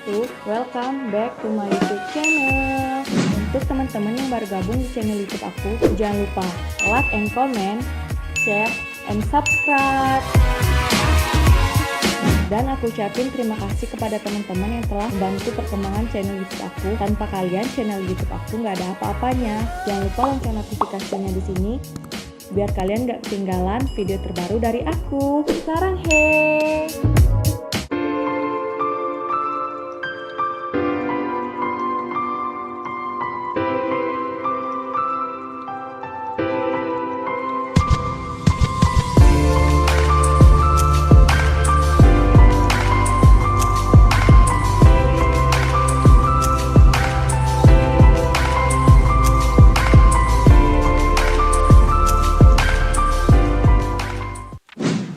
wabarakatuh. Welcome back to my YouTube channel. Untuk teman-teman yang baru gabung di channel YouTube aku, jangan lupa like and comment, share, and subscribe. Dan aku ucapin terima kasih kepada teman-teman yang telah membantu perkembangan channel YouTube aku. Tanpa kalian, channel YouTube aku nggak ada apa-apanya. Jangan lupa lonceng notifikasinya di sini, biar kalian nggak ketinggalan video terbaru dari aku. Sarang he!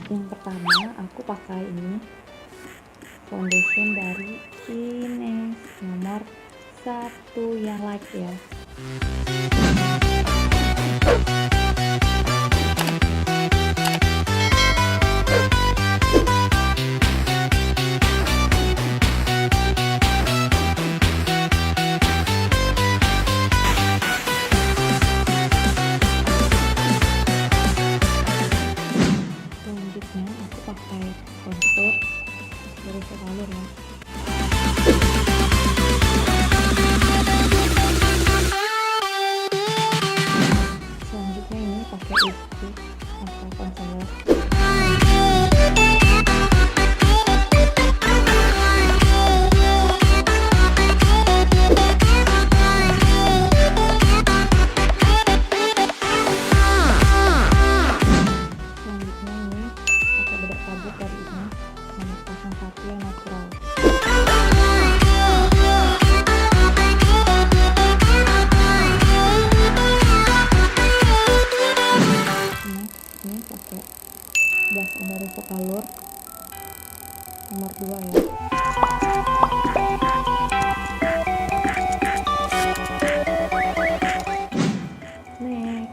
Yang pertama aku pakai ini foundation dari Meyinmns nomor 1 yang light ya. Selanjutnya aku pakai contour dari color ya. Selanjutnya ini pakai lipstick atau concealer. Dari ini menggunakan satu yang natural. Ini pakai blush dari color nomor 2 ya. Next,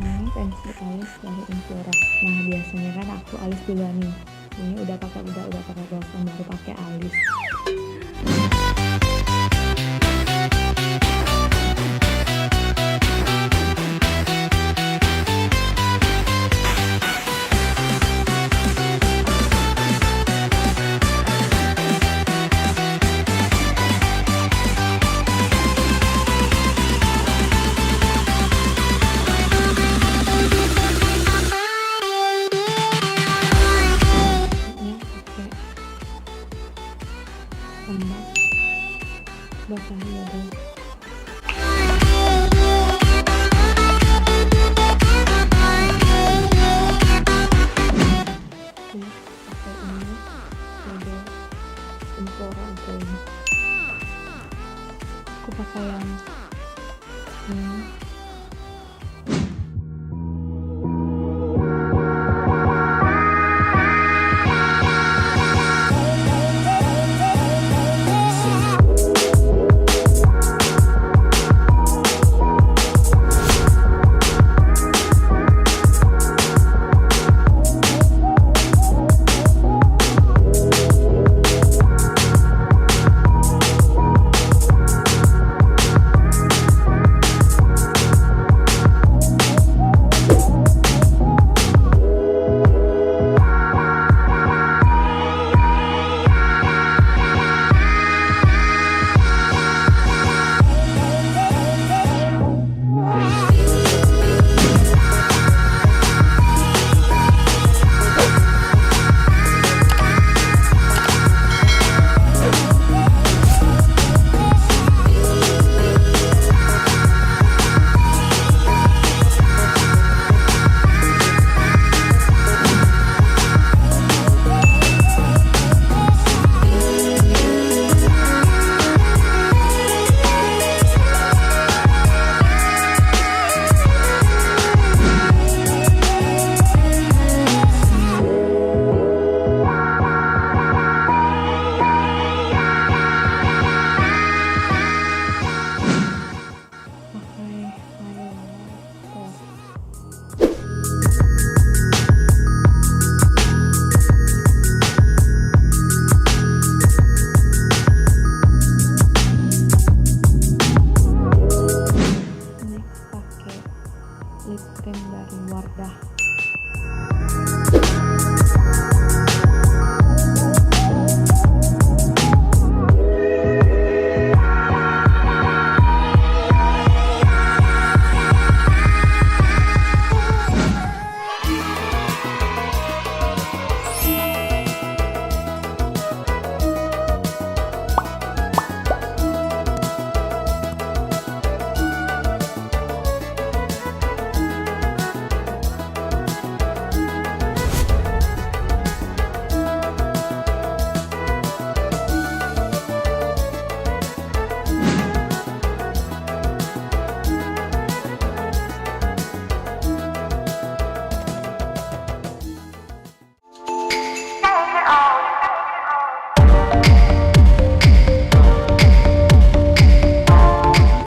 ini pensil alis dari Impura. Nah biasanya kan aku alis duluan nih. Ini udah pakai blush baru pakai alis.